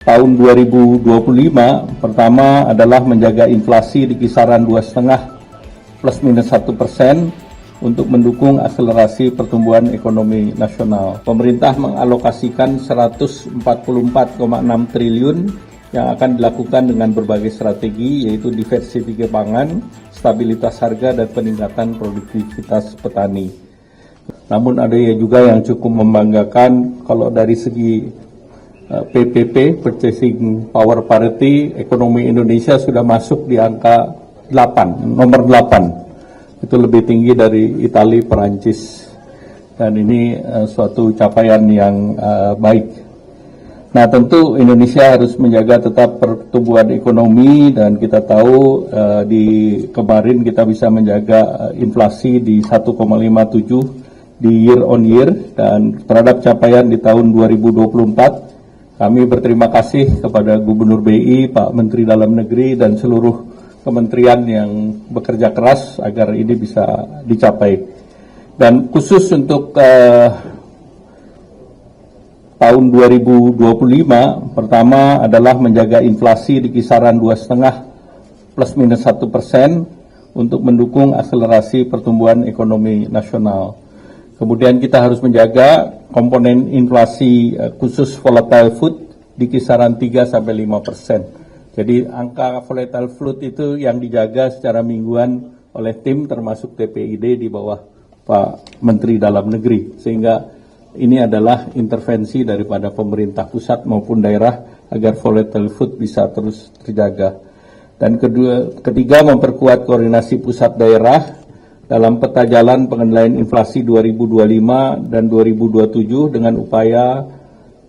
Tahun 2025 pertama adalah menjaga inflasi di kisaran 2,5 plus minus 1% untuk mendukung akselerasi pertumbuhan ekonomi nasional. Pemerintah mengalokasikan 144,6 triliun yang akan dilakukan dengan berbagai strategi, yaitu diversifikasi pangan, stabilitas harga, dan peningkatan produktivitas petani. Namun ada juga yang cukup membanggakan kalau dari segi PPP, Purchasing Power Parity, ekonomi Indonesia sudah masuk di angka 8, nomor 8. Itu lebih tinggi dari Italia, Perancis. Dan ini suatu capaian yang baik. Nah, tentu Indonesia harus menjaga tetap pertumbuhan ekonomi, dan kita tahu di kemarin kita bisa menjaga inflasi di 1,57 di year on year, dan terhadap capaian di tahun 2024 kami berterima kasih kepada Gubernur BI, Pak Menteri Dalam Negeri, dan seluruh kementerian yang bekerja keras agar ini bisa dicapai. Dan khusus untuk tahun 2025, pertama adalah menjaga inflasi di kisaran 2,5 plus minus 1% untuk mendukung akselerasi pertumbuhan ekonomi nasional. Kemudian kita harus menjaga komponen inflasi khusus volatile food di kisaran 3-5%. Jadi angka volatile food itu yang dijaga secara mingguan oleh tim termasuk TPID di bawah Pak Menteri Dalam Negeri. Sehingga ini adalah intervensi daripada pemerintah pusat maupun daerah agar volatile food bisa terus terjaga. Dan ketiga, memperkuat koordinasi pusat daerah dalam peta jalan pengendalian inflasi 2025 dan 2027 dengan upaya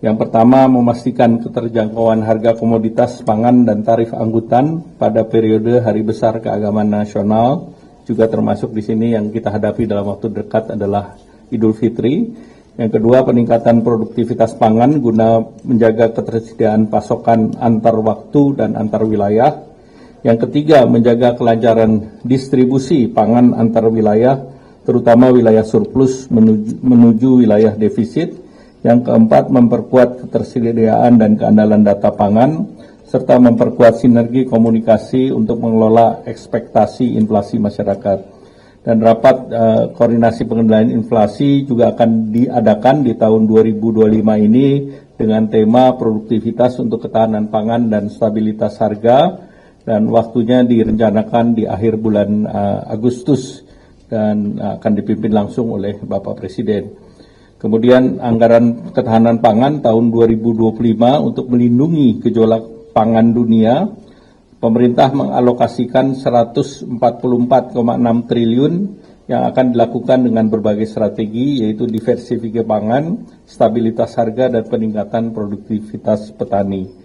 yang pertama memastikan keterjangkauan harga komoditas pangan dan tarif angkutan pada periode Hari Besar Keagamaan Nasional, juga termasuk di sini yang kita hadapi dalam waktu dekat adalah Idul Fitri. Yang kedua, peningkatan produktivitas pangan guna menjaga ketersediaan pasokan antar waktu dan antar wilayah. Yang ketiga, menjaga kelancaran distribusi pangan antar wilayah, terutama wilayah surplus menuju wilayah defisit. Yang keempat, memperkuat ketersediaan dan keandalan data pangan, serta memperkuat sinergi komunikasi untuk mengelola ekspektasi inflasi masyarakat. Dan rapat koordinasi pengendalian inflasi juga akan diadakan di tahun 2025 ini dengan tema produktivitas untuk ketahanan pangan dan stabilitas harga, dan waktunya direncanakan di akhir bulan Agustus dan akan dipimpin langsung oleh Bapak Presiden. Kemudian anggaran ketahanan pangan tahun 2025 untuk melindungi gejolak pangan dunia, pemerintah mengalokasikan 144,6 triliun yang akan dilakukan dengan berbagai strategi, yaitu diversifikasi pangan, stabilitas harga, dan peningkatan produktivitas petani.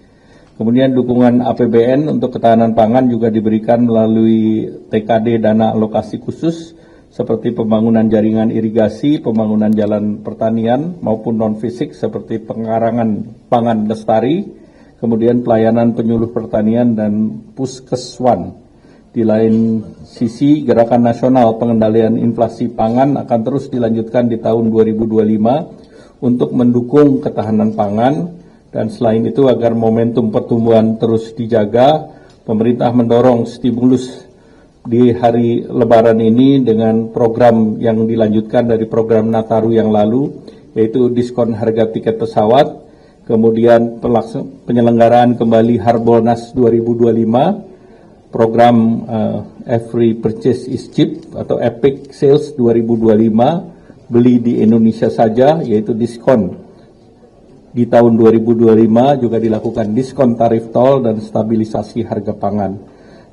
Kemudian dukungan APBN untuk ketahanan pangan juga diberikan melalui TKD dana alokasi khusus seperti pembangunan jaringan irigasi, pembangunan jalan pertanian maupun non-fisik seperti pengarangan pangan lestari, kemudian pelayanan penyuluh pertanian dan Puskeswan. Di lain sisi, Gerakan Nasional Pengendalian Inflasi Pangan akan terus dilanjutkan di tahun 2025 untuk mendukung ketahanan pangan. Dan selain itu, agar momentum pertumbuhan terus dijaga, pemerintah mendorong stimulus di hari Lebaran ini dengan program yang dilanjutkan dari program Nataru yang lalu, yaitu diskon harga tiket pesawat, kemudian penyelenggaraan kembali Harbolnas 2025, program Every Purchase is Cheap atau Epic Sales 2025, beli di Indonesia saja, yaitu diskon. Di tahun 2025 juga dilakukan diskon tarif tol dan stabilisasi harga pangan.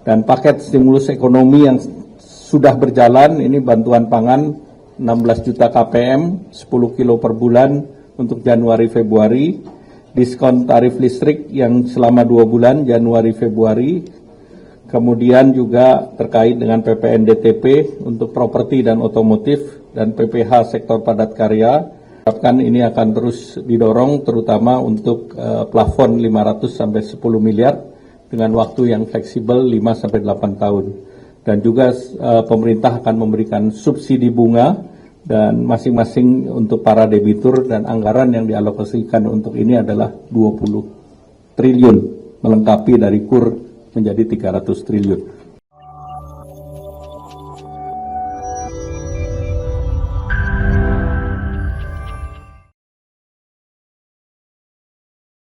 Dan paket stimulus ekonomi yang sudah berjalan, ini bantuan pangan 16 juta KPM, 10 kilo per bulan untuk Januari-Februari, diskon tarif listrik yang selama 2 bulan Januari-Februari, kemudian juga terkait dengan PPN DTP untuk properti dan otomotif, dan PPH sektor padat karya. Harapkan ini akan terus didorong, terutama untuk plafon 500 sampai 10 miliar dengan waktu yang fleksibel 5 sampai 8 tahun. Dan juga pemerintah akan memberikan subsidi bunga dan masing-masing untuk para debitur, dan anggaran yang dialokasikan untuk ini adalah 20 triliun, melengkapi dari KUR menjadi 300 triliun.